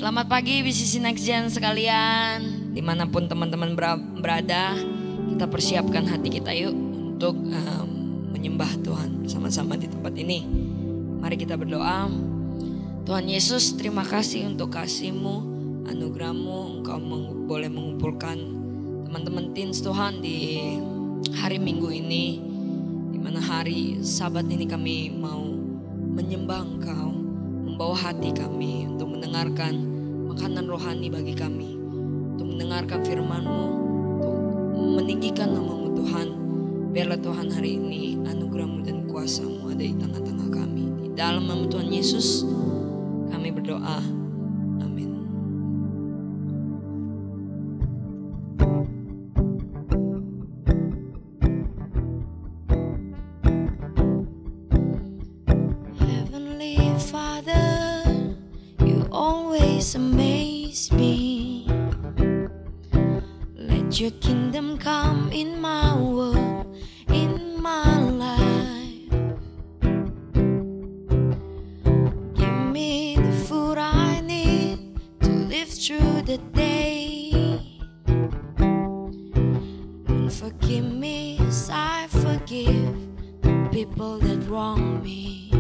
Selamat pagi BCC Next Gen sekalian. Dimanapun teman-teman berada, kita persiapkan hati kita yuk untuk menyembah Tuhan bersama-sama di tempat ini. Mari kita berdoa. Tuhan Yesus, terima kasih untuk kasih-Mu, anugerah-Mu. Engkau boleh mengumpulkan teman-teman teens Tuhan di hari Minggu ini, di mana hari Sabat ini kami mau menyembah Engkau, membawa hati kami untuk mendengarkan makanan rohani bagi kami, untuk mendengarkan firman-Mu, untuk meninggikan nama-Mu Tuhan. Biarlah Tuhan hari ini anugerah-Mu dan kuasa-Mu ada di tengah-tengah kami. Di dalam nama Tuhan Yesus kami berdoa. Amin. Heavenly Father, you always amaze me. Let your kingdom come in my world, in my life. Give me the food I need to live through the day, and forgive me as I forgive the people that wrong me.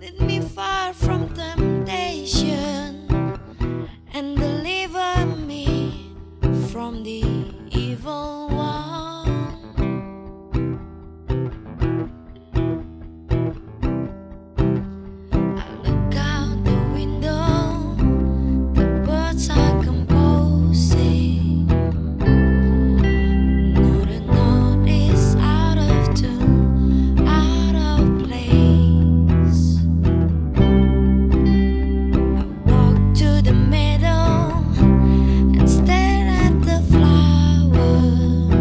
Lead me far from temptation and deliver me from the evil one. I look out the window, the birds are composing. Not a note is out of tune, out of place. I walk to the meadow and stare at the flowers.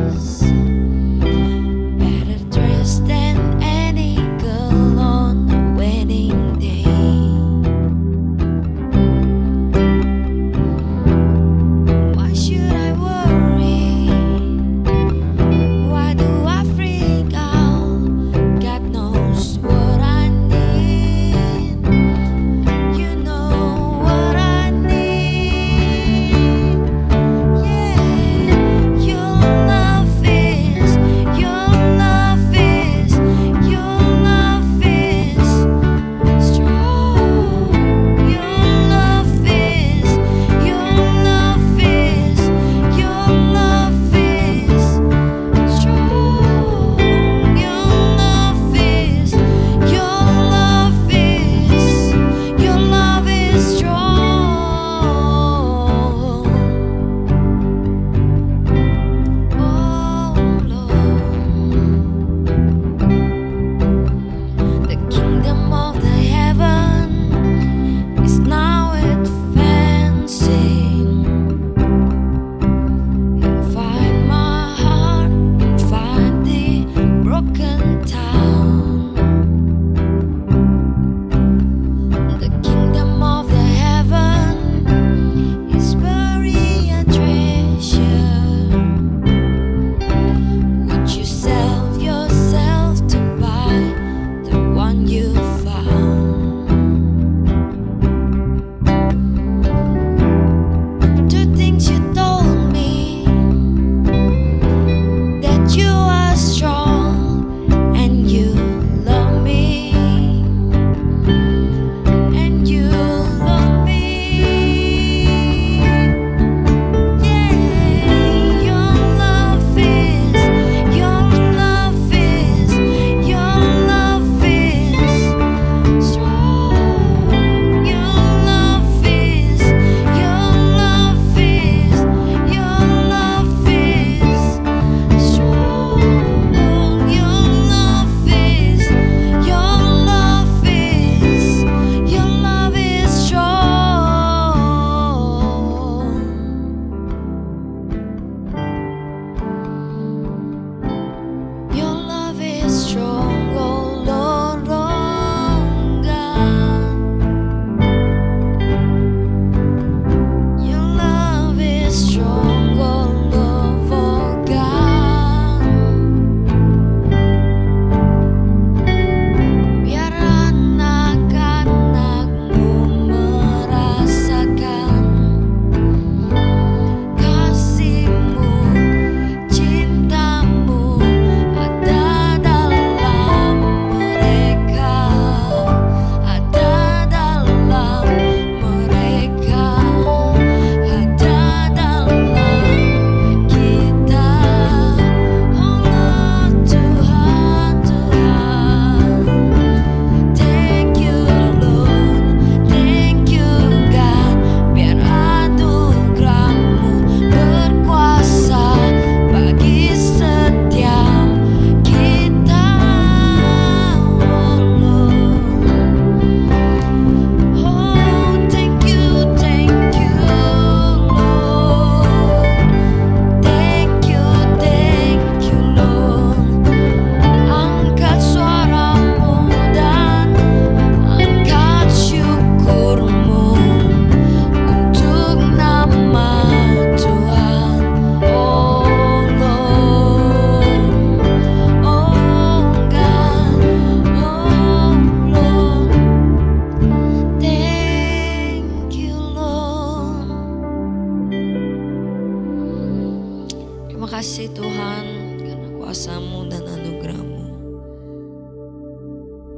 kasih Tuhan, karena kuasa-Mu dan anugerah-Mu,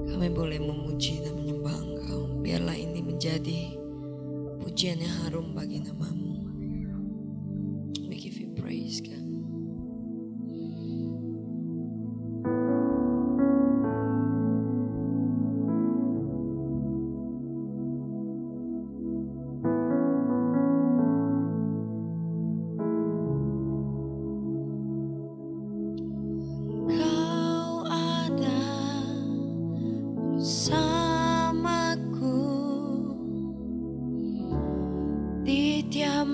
kami boleh memuji dan menyembah Engkau. Biarlah ini menjadi pujian yang harum bagi nama-Mu. We give you praise, God. Kau ada bersamaku di tiap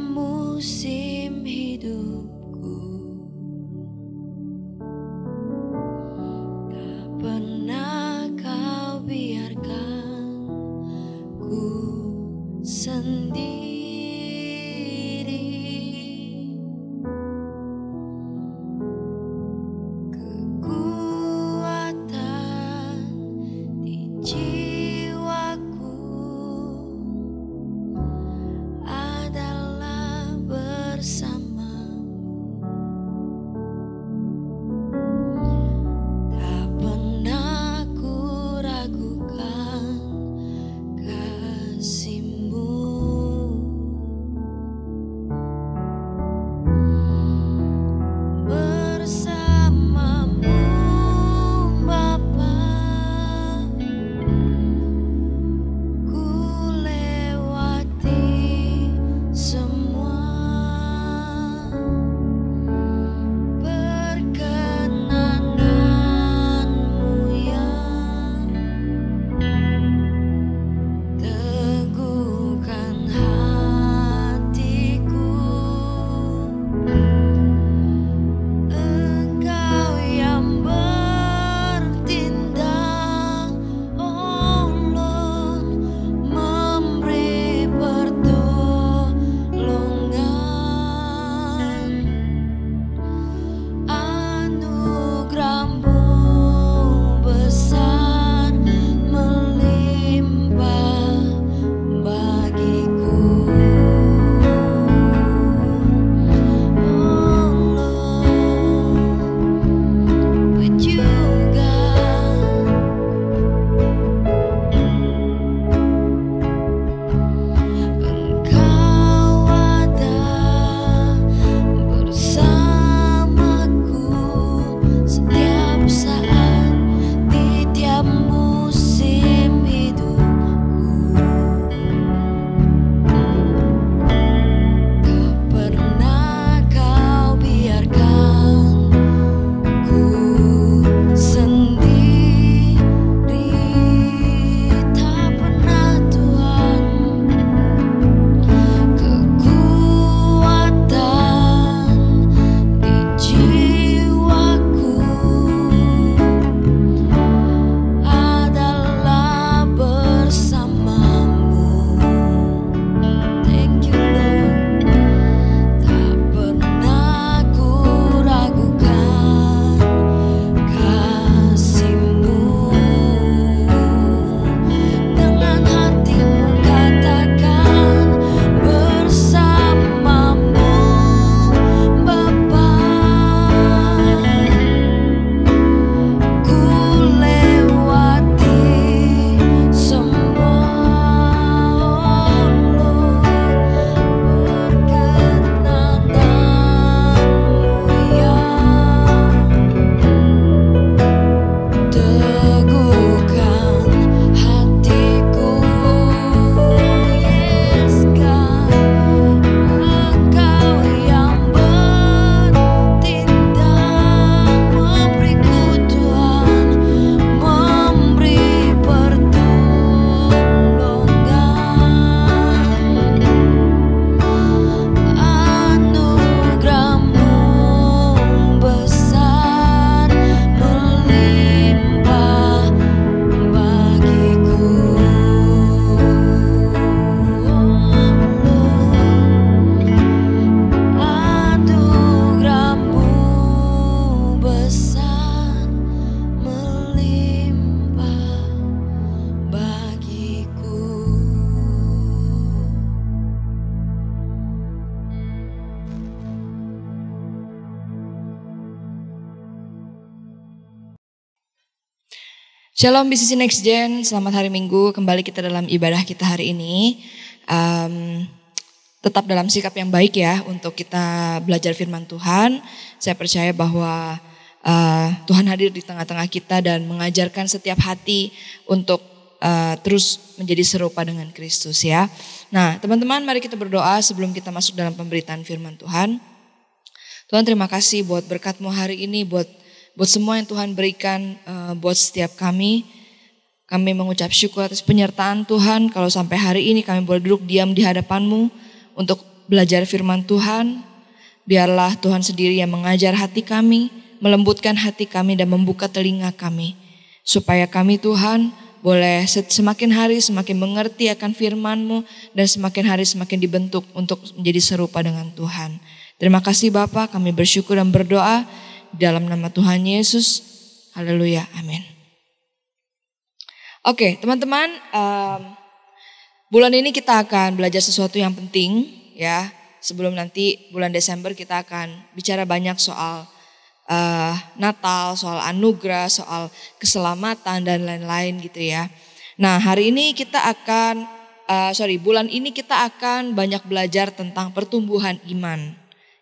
Shalom BCC Next Gen, selamat hari Minggu. Kembali kita dalam ibadah kita hari ini. Tetap dalam sikap yang baik ya untuk kita belajar firman Tuhan. Saya percaya bahwa Tuhan hadir di tengah-tengah kita dan mengajarkan setiap hati untuk terus menjadi serupa dengan Kristus ya. Nah teman-teman, mari kita berdoa sebelum kita masuk dalam pemberitaan firman Tuhan. Tuhan, terima kasih buat berkat-Mu hari ini, buat semua yang Tuhan berikan buat setiap kami. Kami mengucap syukur atas penyertaan Tuhan. Kalau sampai hari ini kami boleh duduk diam di hadapan-Mu untuk belajar firman Tuhan. Biarlah Tuhan sendiri yang mengajar hati kami, melembutkan hati kami dan membuka telinga kami. Supaya kami Tuhan boleh semakin hari semakin mengerti akan firman-Mu dan semakin hari semakin dibentuk untuk menjadi serupa dengan Tuhan. Terima kasih Bapa, kami bersyukur dan berdoa dalam nama Tuhan Yesus. Haleluya, amin. Oke teman-teman, bulan ini kita akan belajar sesuatu yang penting ya. Sebelum nanti bulan Desember kita akan bicara banyak soal Natal, soal anugerah, soal keselamatan dan lain-lain gitu ya. Nah hari ini kita akan, bulan ini kita akan banyak belajar tentang pertumbuhan iman.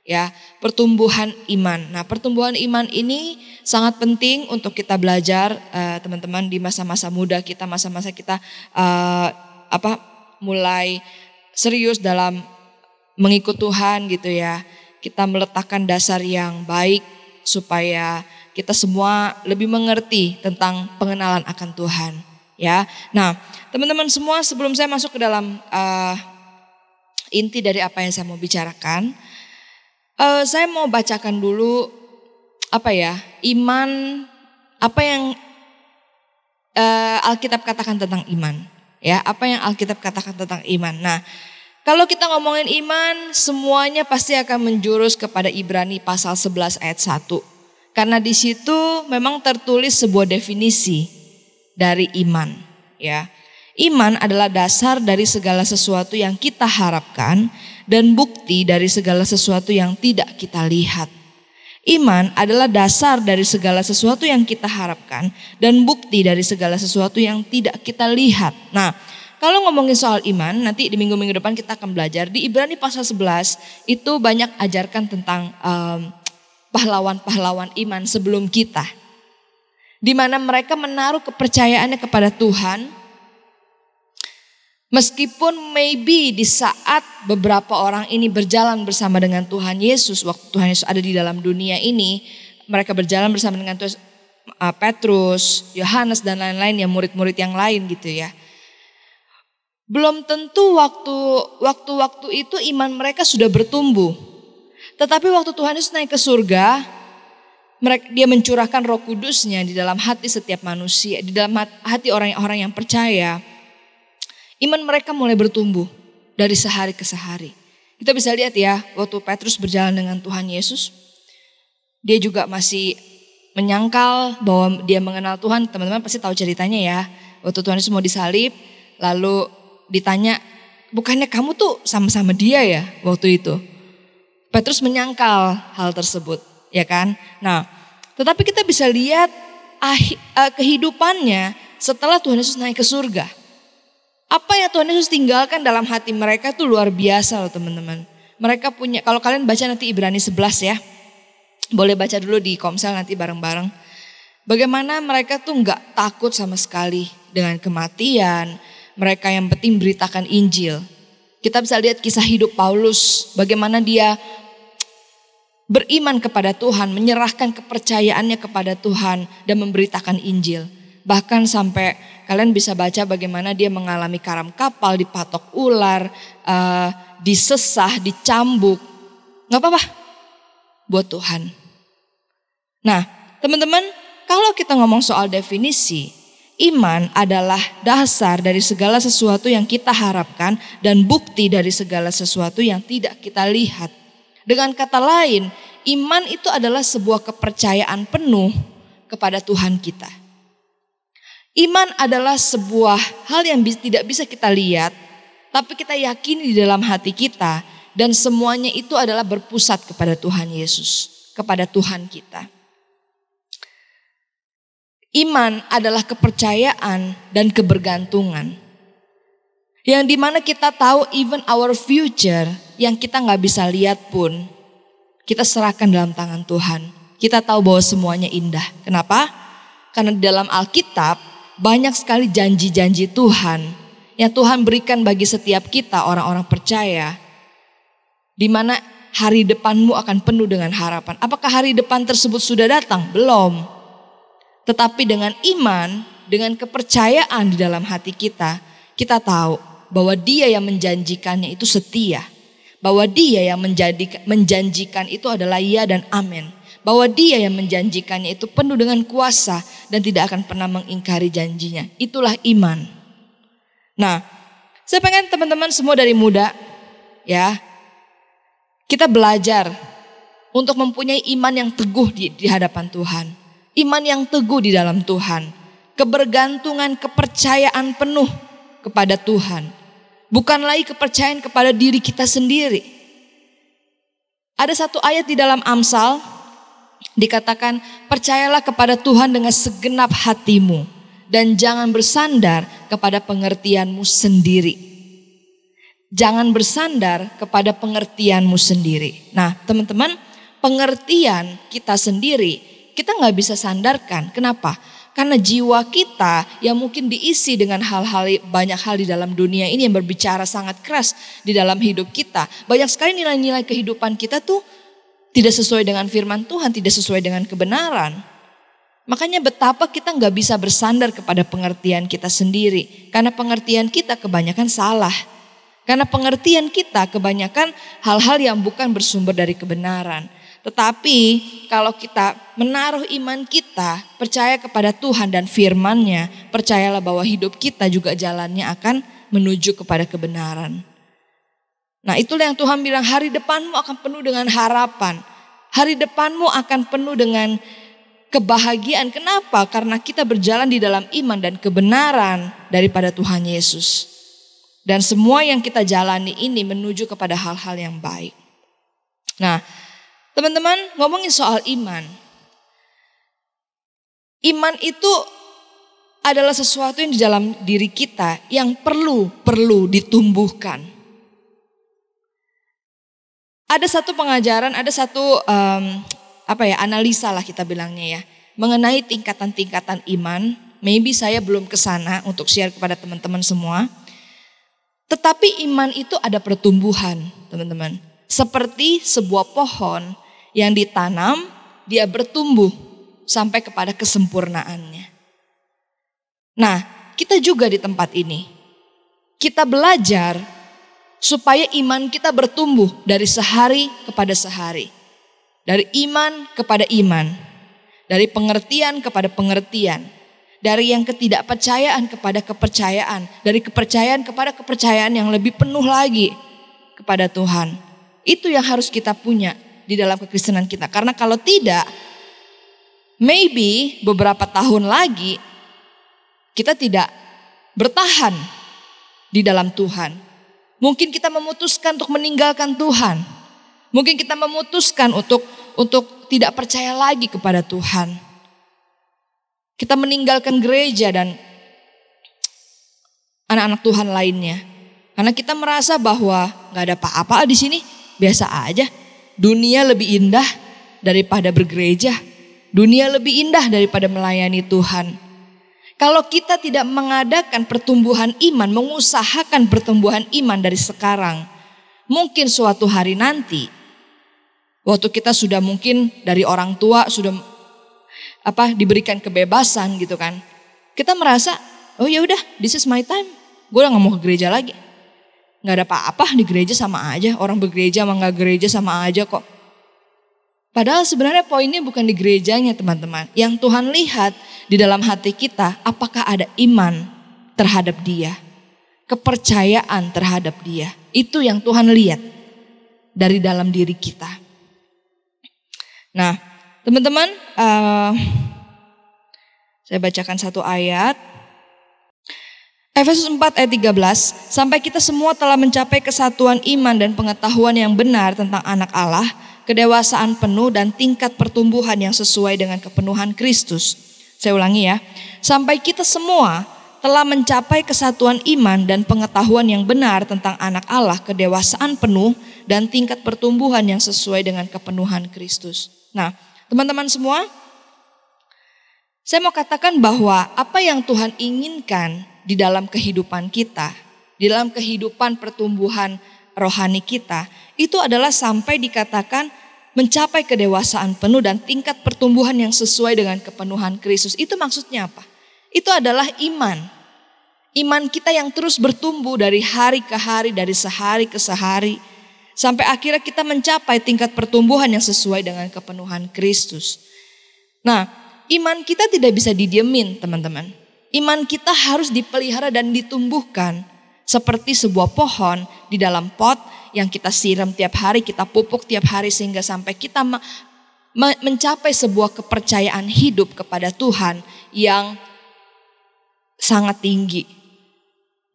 Ya, pertumbuhan iman. Nah, pertumbuhan iman ini sangat penting untuk kita belajar teman-teman di masa-masa muda kita, masa-masa kita mulai serius dalam mengikut Tuhan gitu ya. Kita meletakkan dasar yang baik supaya kita semua lebih mengerti tentang pengenalan akan Tuhan, ya. Nah, teman-teman semua, sebelum saya masuk ke dalam inti dari apa yang saya mau bicarakan, saya mau bacakan dulu iman, apa yang Alkitab katakan tentang iman, ya, apa yang Alkitab katakan tentang iman. Nah, kalau kita ngomongin iman, semuanya pasti akan menjurus kepada Ibrani pasal 11 ayat 1. Karena di situ memang tertulis sebuah definisi dari iman, ya. Iman adalah dasar dari segala sesuatu yang kita harapkan dan bukti dari segala sesuatu yang tidak kita lihat. Iman adalah dasar dari segala sesuatu yang kita harapkan dan bukti dari segala sesuatu yang tidak kita lihat. Nah, kalau ngomongin soal iman, nanti di minggu-minggu depan kita akan belajar. Di Ibrani pasal 11 itu banyak ajarkan tentang pahlawan-pahlawan iman sebelum kita. Di mana mereka menaruh kepercayaannya kepada Tuhan. Meskipun maybe di saat beberapa orang ini berjalan bersama dengan Tuhan Yesus, waktu Tuhan Yesus ada di dalam dunia ini, mereka berjalan bersama dengan Petrus, Yohanes dan lain-lain, yang murid-murid yang lain gitu ya. Belum tentu waktu itu iman mereka sudah bertumbuh. Tetapi waktu Tuhan Yesus naik ke surga, dia mencurahkan Roh Kudus-Nya di dalam hati setiap manusia, di dalam hati orang-orang yang percaya. Iman mereka mulai bertumbuh dari sehari ke sehari. Kita bisa lihat ya, waktu Petrus berjalan dengan Tuhan Yesus, dia juga masih menyangkal bahwa dia mengenal Tuhan. Teman-teman pasti tahu ceritanya ya. Waktu Tuhan Yesus mau disalib, lalu ditanya, bukannya kamu tuh sama-sama dia ya waktu itu? Petrus menyangkal hal tersebut, ya kan? Nah, tetapi kita bisa lihat kehidupannya setelah Tuhan Yesus naik ke surga. Apa yang Tuhan Yesus tinggalkan dalam hati mereka itu luar biasa loh teman-teman. Mereka punya, kalau kalian baca nanti Ibrani 11 ya. Boleh baca dulu di Komsel nanti bareng-bareng. Bagaimana mereka tuh gak takut sama sekali dengan kematian. Mereka yang penting beritakan Injil. Kita bisa lihat kisah hidup Paulus. Bagaimana dia beriman kepada Tuhan, menyerahkan kepercayaannya kepada Tuhan dan memberitakan Injil. Bahkan sampai kalian bisa baca bagaimana dia mengalami karam kapal, dipatok ular, disesah, dicambuk. Gak apa-apa buat Tuhan. Nah teman-teman, kalau kita ngomong soal definisi, iman adalah dasar dari segala sesuatu yang kita harapkan dan bukti dari segala sesuatu yang tidak kita lihat. Dengan kata lain, iman itu adalah sebuah kepercayaan penuh kepada Tuhan kita. Iman adalah sebuah hal yang tidak bisa kita lihat, tapi kita yakini di dalam hati kita, dan semuanya itu adalah berpusat kepada Tuhan Yesus, kepada Tuhan kita. Iman adalah kepercayaan dan kebergantungan. Yang dimana kita tahu even our future yang kita gak bisa lihat pun, kita serahkan dalam tangan Tuhan. Kita tahu bahwa semuanya indah. Kenapa? Karena di dalam Alkitab banyak sekali janji-janji Tuhan yang Tuhan berikan bagi setiap kita orang-orang percaya. Di mana hari depanmu akan penuh dengan harapan. Apakah hari depan tersebut sudah datang? Belum. Tetapi dengan iman, dengan kepercayaan di dalam hati kita, kita tahu bahwa Dia yang menjanjikannya itu setia. Bahwa Dia yang menjanjikan itu adalah ya dan amin. Bahwa Dia yang menjanjikannya itu penuh dengan kuasa dan tidak akan pernah mengingkari janjinya. Itulah iman. Nah, saya pengen teman-teman semua dari muda, ya, kita belajar untuk mempunyai iman yang teguh di hadapan Tuhan. Iman yang teguh di dalam Tuhan. Kebergantungan, kepercayaan penuh kepada Tuhan. Bukan lagi kepercayaan kepada diri kita sendiri. Ada satu ayat di dalam Amsal, dikatakan, percayalah kepada Tuhan dengan segenap hatimu. Dan jangan bersandar kepada pengertianmu sendiri. Jangan bersandar kepada pengertianmu sendiri. Nah teman-teman, pengertian kita sendiri kita gak bisa sandarkan. Kenapa? Karena jiwa kita yang mungkin diisi dengan banyak hal di dalam dunia ini yang berbicara sangat keras di dalam hidup kita. Banyak sekali nilai-nilai kehidupan kita tuh tidak sesuai dengan firman Tuhan, tidak sesuai dengan kebenaran. Makanya betapa kita gak bisa bersandar kepada pengertian kita sendiri. Karena pengertian kita kebanyakan salah. Karena pengertian kita kebanyakan hal-hal yang bukan bersumber dari kebenaran. Tetapi kalau kita menaruh iman kita, percaya kepada Tuhan dan firman-Nya, percayalah bahwa hidup kita juga jalannya akan menuju kepada kebenaran. Nah itulah yang Tuhan bilang, hari depanmu akan penuh dengan harapan. Hari depanmu akan penuh dengan kebahagiaan. Kenapa? Karena kita berjalan di dalam iman dan kebenaran daripada Tuhan Yesus. Dan semua yang kita jalani ini menuju kepada hal-hal yang baik. Nah, teman-teman, ngomongin soal iman. Iman itu adalah sesuatu yang di dalam diri kita yang perlu ditumbuhkan. Ada satu pengajaran, ada satu analisa lah kita bilangnya ya, mengenai tingkatan-tingkatan iman. Maybe saya belum ke sana untuk share kepada teman-teman semua. Tetapi iman itu ada pertumbuhan, teman-teman. Seperti sebuah pohon yang ditanam, dia bertumbuh sampai kepada kesempurnaannya. Nah, kita juga di tempat ini. Kita belajar supaya iman kita bertumbuh dari sehari kepada sehari. Dari iman kepada iman. Dari pengertian kepada pengertian. Dari yang ketidakpercayaan kepada kepercayaan. Dari kepercayaan kepada kepercayaan yang lebih penuh lagi kepada Tuhan. Itu yang harus kita punya di dalam kekristenan kita. Karena kalau tidak, maybe beberapa tahun lagi kita tidak bertahan di dalam Tuhan. Mungkin kita memutuskan untuk meninggalkan Tuhan. Mungkin kita memutuskan untuk tidak percaya lagi kepada Tuhan. Kita meninggalkan gereja dan anak-anak Tuhan lainnya. Karena kita merasa bahwa gak ada apa-apa di sini, biasa aja. Dunia lebih indah daripada bergereja. Dunia lebih indah daripada melayani Tuhan. Kalau kita tidak mengadakan pertumbuhan iman, mengusahakan pertumbuhan iman dari sekarang, mungkin suatu hari nanti, waktu kita sudah mungkin dari orang tua sudah diberikan kebebasan gitu kan. Kita merasa, oh ya udah, this is my time. Gue udah gak mau ke gereja lagi. Gak ada apa-apa di gereja sama aja. Orang bergereja sama gak gereja sama aja kok. Padahal sebenarnya poinnya bukan di gerejanya teman-teman. Yang Tuhan lihat di dalam hati kita, apakah ada iman terhadap Dia. Kepercayaan terhadap Dia. Itu yang Tuhan lihat dari dalam diri kita. Nah, teman-teman, saya bacakan satu ayat. Efesus 4 ayat 13, sampai kita semua telah mencapai kesatuan iman dan pengetahuan yang benar tentang anak Allah, kedewasaan penuh dan tingkat pertumbuhan yang sesuai dengan kepenuhan Kristus. Saya ulangi ya. Sampai kita semua telah mencapai kesatuan iman dan pengetahuan yang benar tentang anak Allah, kedewasaan penuh dan tingkat pertumbuhan yang sesuai dengan kepenuhan Kristus. Nah, teman-teman semua, saya mau katakan bahwa apa yang Tuhan inginkan di dalam kehidupan kita, di dalam kehidupan pertumbuhan rohani kita, itu adalah sampai dikatakan mencapai kedewasaan penuh dan tingkat pertumbuhan yang sesuai dengan kepenuhan Kristus. Itu maksudnya apa? Itu adalah iman. Iman kita yang terus bertumbuh dari hari ke hari, dari sehari ke sehari. Sampai akhirnya kita mencapai tingkat pertumbuhan yang sesuai dengan kepenuhan Kristus. Nah, iman kita tidak bisa didiemin, teman-teman. Iman kita harus dipelihara dan ditumbuhkan. Seperti sebuah pohon di dalam pot yang kita siram tiap hari, kita pupuk tiap hari sehingga sampai kita mencapai sebuah kepercayaan hidup kepada Tuhan yang sangat tinggi.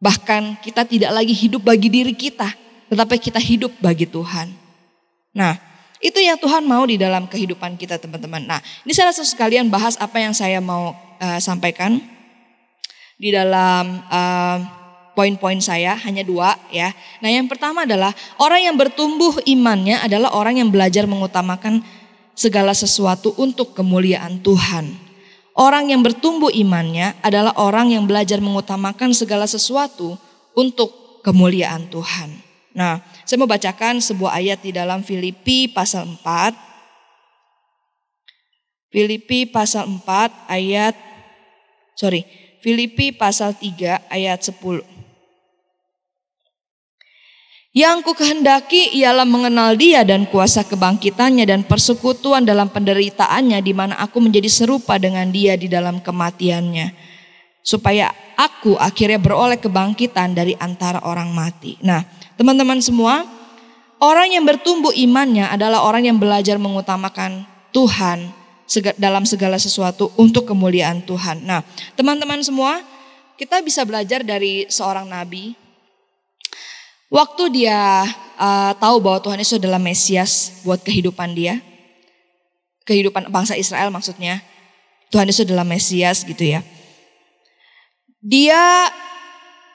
Bahkan kita tidak lagi hidup bagi diri kita, tetapi kita hidup bagi Tuhan. Nah, itu yang Tuhan mau di dalam kehidupan kita, teman-teman. Nah, ini saya langsung sekalian bahas apa yang saya mau sampaikan di dalam poin-poin saya, hanya 2 ya. Nah, yang pertama adalah orang yang bertumbuh imannya adalah orang yang belajar mengutamakan segala sesuatu untuk kemuliaan Tuhan. Orang yang bertumbuh imannya adalah orang yang belajar mengutamakan segala sesuatu untuk kemuliaan Tuhan. Nah, saya mau bacakan sebuah ayat di dalam Filipi pasal 4. Filipi pasal 3 ayat 10. Yang ku kehendaki ialah mengenal Dia dan kuasa kebangkitannya dan persekutuan dalam penderitaannya, di mana aku menjadi serupa dengan Dia di dalam kematiannya, supaya aku akhirnya beroleh kebangkitan dari antara orang mati. Nah, teman-teman semua, orang yang bertumbuh imannya adalah orang yang belajar mengutamakan Tuhan dalam segala sesuatu untuk kemuliaan Tuhan. Nah, teman-teman semua, kita bisa belajar dari seorang nabi. Waktu dia tahu bahwa Tuhan Yesus adalah Mesias buat kehidupan dia, kehidupan bangsa Israel maksudnya, Tuhan Yesus adalah Mesias gitu ya. Dia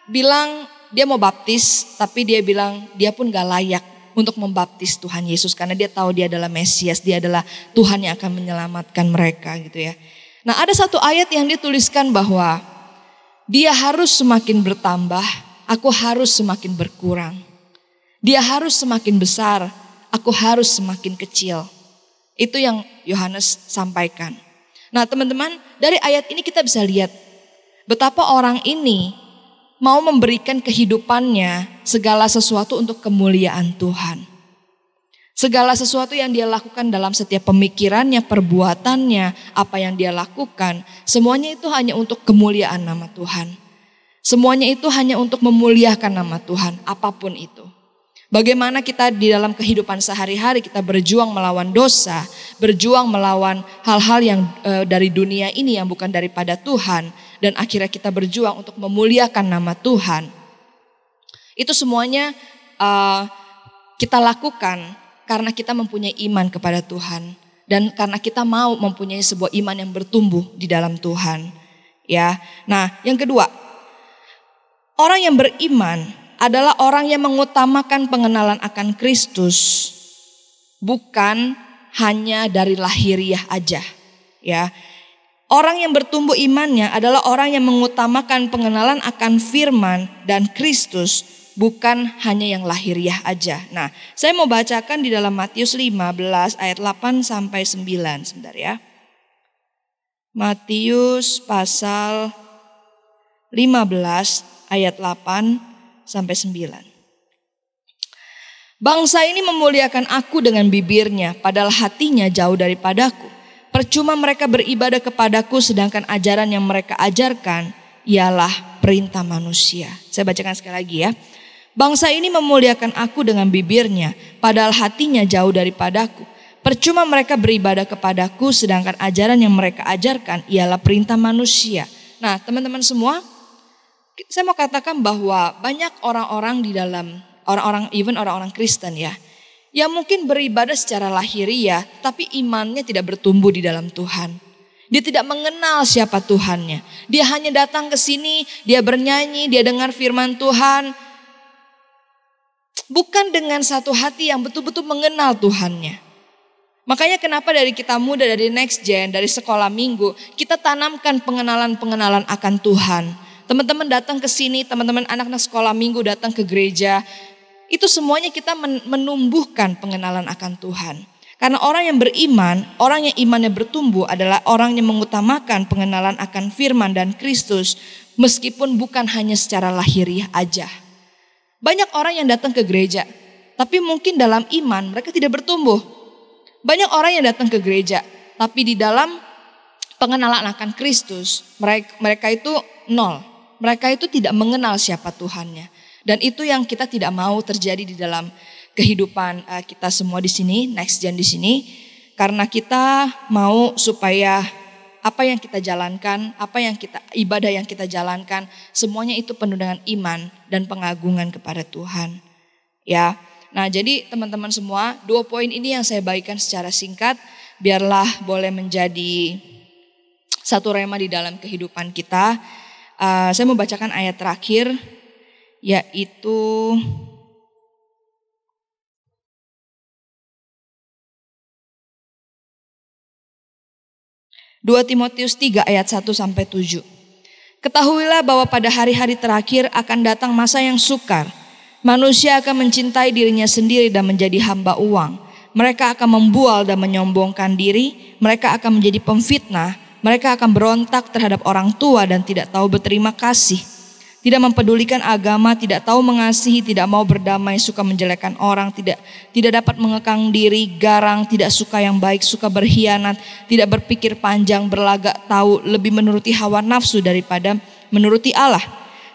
bilang dia mau baptis, tapi dia bilang dia pun gak layak untuk membaptis Tuhan Yesus karena dia tahu dia adalah Mesias, dia adalah Tuhan yang akan menyelamatkan mereka gitu ya. Nah, ada satu ayat yang dituliskan bahwa dia harus semakin bertambah, aku harus semakin berkurang. Dia harus semakin besar, aku harus semakin kecil. Itu yang Yohanes sampaikan. Nah, teman-teman, dari ayat ini kita bisa lihat betapa orang ini mau memberikan kehidupannya segala sesuatu untuk kemuliaan Tuhan. Segala sesuatu yang dia lakukan dalam setiap pemikirannya, perbuatannya, apa yang dia lakukan, semuanya itu hanya untuk kemuliaan nama Tuhan. Semuanya itu hanya untuk memuliakan nama Tuhan, apapun itu. Bagaimana kita di dalam kehidupan sehari-hari kita berjuang melawan dosa, berjuang melawan hal-hal yang dari dunia ini yang bukan daripada Tuhan, dan akhirnya kita berjuang untuk memuliakan nama Tuhan. Itu semuanya kita lakukan karena kita mempunyai iman kepada Tuhan dan karena kita mau mempunyai sebuah iman yang bertumbuh di dalam Tuhan. Ya, nah yang kedua, orang yang beriman adalah orang yang mengutamakan pengenalan akan Kristus, bukan hanya dari lahiriah aja. Ya, orang yang bertumbuh imannya adalah orang yang mengutamakan pengenalan akan firman dan Kristus, bukan hanya yang lahiriah aja. Nah, saya mau bacakan di dalam Matius 15 ayat 8 sampai 9, sebentar ya. Matius pasal 15 ayat 8 sampai 9. Bangsa ini memuliakan aku dengan bibirnya, padahal hatinya jauh daripadaku. Percuma mereka beribadah kepadaku, sedangkan ajaran yang mereka ajarkan ialah perintah manusia. Saya bacakan sekali lagi ya. Bangsa ini memuliakan aku dengan bibirnya, padahal hatinya jauh daripadaku. Percuma mereka beribadah kepadaku, sedangkan ajaran yang mereka ajarkan ialah perintah manusia. Nah, teman-teman semua, saya mau katakan bahwa banyak orang-orang di dalam, orang-orang Kristen ya, yang mungkin beribadah secara lahiriah, tapi imannya tidak bertumbuh di dalam Tuhan. Dia tidak mengenal siapa Tuhannya. Dia hanya datang ke sini, dia bernyanyi, dia dengar firman Tuhan. Bukan dengan satu hati yang betul-betul mengenal Tuhannya. Makanya kenapa dari kita muda, dari Next Gen, dari sekolah minggu, kita tanamkan pengenalan-pengenalan akan Tuhan. Teman-teman datang ke sini, teman-teman anak-anak sekolah minggu datang ke gereja. Itu semuanya kita menumbuhkan pengenalan akan Tuhan. Karena orang yang beriman, orang yang imannya bertumbuh adalah orang yang mengutamakan pengenalan akan firman dan Kristus. Meskipun bukan hanya secara lahiriah aja. Banyak orang yang datang ke gereja, tapi mungkin dalam iman mereka tidak bertumbuh. Banyak orang yang datang ke gereja, tapi di dalam pengenalan akan Kristus, mereka itu nol. Mereka itu tidak mengenal siapa Tuhannya. Dan itu yang kita tidak mau terjadi di dalam kehidupan kita semua di sini, Next Gen di sini. Karena kita mau supaya apa yang kita jalankan, ibadah yang kita jalankan, semuanya itu penuh dengan iman dan pengagungan kepada Tuhan. Ya. Nah, jadi teman-teman semua, 2 poin ini yang saya bagikan secara singkat, biarlah boleh menjadi satu rema di dalam kehidupan kita. Saya mau bacakan ayat terakhir, yaitu Dua Timotius 3 ayat 1-7. Ketahuilah bahwa pada hari-hari terakhir akan datang masa yang sukar. Manusia akan mencintai dirinya sendiri dan menjadi hamba uang. Mereka akan membual dan menyombongkan diri. Mereka akan menjadi pemfitnah. Mereka akan berontak terhadap orang tua dan tidak tahu berterima kasih. Tidak mempedulikan agama, tidak tahu mengasihi, tidak mau berdamai, suka menjelekkan orang, tidak dapat mengekang diri, garang, tidak suka yang baik, suka berkhianat, tidak berpikir panjang, berlagak tahu, lebih menuruti hawa nafsu daripada menuruti Allah.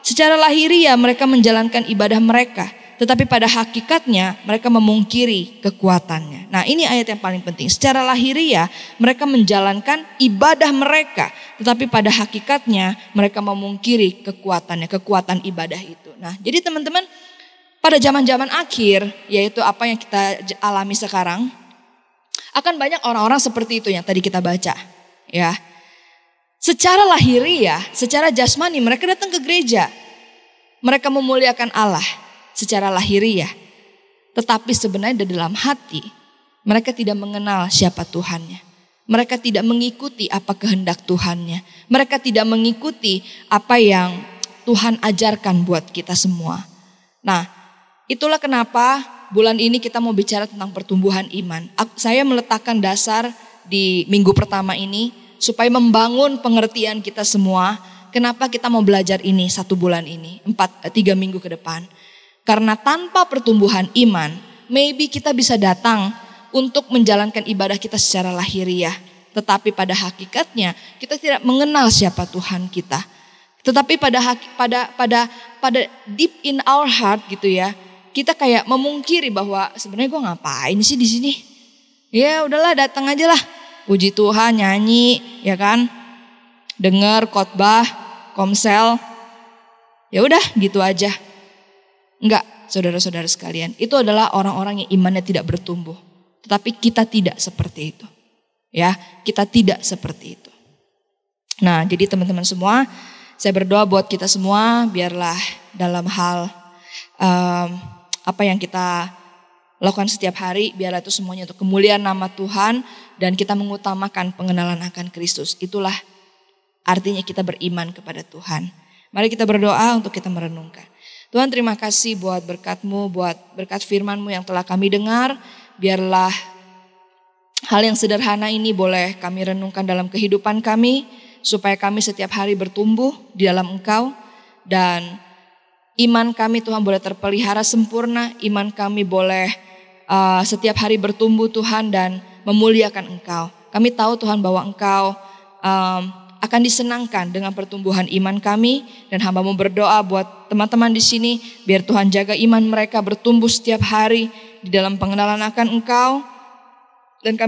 Secara lahiriah mereka menjalankan ibadah mereka, tetapi pada hakikatnya mereka memungkiri kekuatannya. Nah, ini ayat yang paling penting. Secara lahiriah mereka menjalankan ibadah mereka, tetapi pada hakikatnya mereka memungkiri kekuatannya, kekuatan ibadah itu. Nah, jadi teman-teman, pada zaman-zaman akhir, yaitu apa yang kita alami sekarang, akan banyak orang-orang seperti itu yang tadi kita baca, ya. Secara lahiriah, secara jasmani mereka datang ke gereja. Mereka memuliakan Allah secara lahiriah. Tetapi sebenarnya di dalam hati mereka tidak mengenal siapa Tuhannya. Mereka tidak mengikuti apa kehendak Tuhannya. Mereka tidak mengikuti apa yang Tuhan ajarkan buat kita semua. Nah, itulah kenapa bulan ini kita mau bicara tentang pertumbuhan iman. Saya meletakkan dasar di minggu pertama ini supaya membangun pengertian kita semua. Kenapa kita mau belajar ini 1 bulan ini, 3 minggu ke depan. Karena tanpa pertumbuhan iman, maybe kita bisa datang untuk menjalankan ibadah kita secara lahiriah. Tetapi pada hakikatnya kita tidak mengenal siapa Tuhan kita. Tetapi pada deep in our heart gitu ya, kita kayak memungkiri bahwa sebenarnya gue ngapain sih di sini? Ya udahlah, datang aja lah. Puji Tuhan, nyanyi, ya kan? Dengar khotbah, komsel. Ya udah, gitu aja. Enggak, saudara-saudara sekalian. Itu adalah orang-orang yang imannya tidak bertumbuh. Tetapi kita tidak seperti itu. Ya, kita tidak seperti itu. Nah, jadi teman-teman semua, saya berdoa buat kita semua, biarlah dalam hal apa yang kita lakukan setiap hari, biarlah itu semuanya untuk kemuliaan nama Tuhan dan kita mengutamakan pengenalan akan Kristus. Itulah artinya kita beriman kepada Tuhan. Mari kita berdoa untuk kita merenungkan. Tuhan, terima kasih buat berkat-Mu, buat berkat firman-Mu yang telah kami dengar. Biarlah hal yang sederhana ini boleh kami renungkan dalam kehidupan kami, supaya kami setiap hari bertumbuh di dalam Engkau. Dan iman kami Tuhan boleh terpelihara sempurna, iman kami boleh setiap hari bertumbuh Tuhan dan memuliakan Engkau. Kami tahu Tuhan bahwa Engkau akan disenangkan dengan pertumbuhan iman kami, dan hamba-Mu berdoa buat teman-teman di sini biar Tuhan jaga iman mereka bertumbuh setiap hari di dalam pengenalan akan Engkau. Dan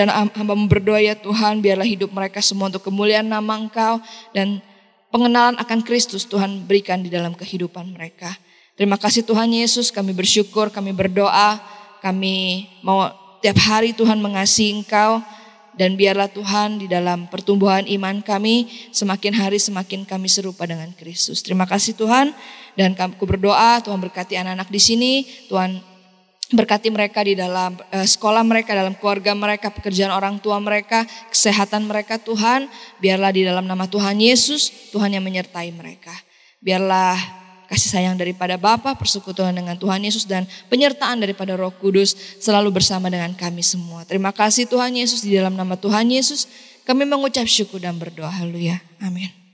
hamba-Mu berdoa ya Tuhan, biarlah hidup mereka semua untuk kemuliaan nama Engkau dan pengenalan akan Kristus Tuhan berikan di dalam kehidupan mereka. Terima kasih Tuhan Yesus, kami bersyukur, kami berdoa, kami mau tiap hari Tuhan mengasihi Engkau, Dan biarlah Tuhan di dalam pertumbuhan iman kami semakin hari semakin kami serupa dengan Kristus. Terima kasih Tuhan, dan aku berdoa Tuhan berkati anak-anak di sini, Tuhan berkati mereka di dalam sekolah mereka, dalam keluarga mereka, pekerjaan orang tua mereka, kesehatan mereka Tuhan. Biarlah di dalam nama Tuhan Yesus, Tuhan yang menyertai mereka. Biarlah kasih sayang daripada Bapa, persekutuan dengan Tuhan Yesus, dan penyertaan daripada Roh Kudus selalu bersama dengan kami semua. Terima kasih Tuhan Yesus, di dalam nama Tuhan Yesus kami mengucap syukur dan berdoa. Haleluya. Amin.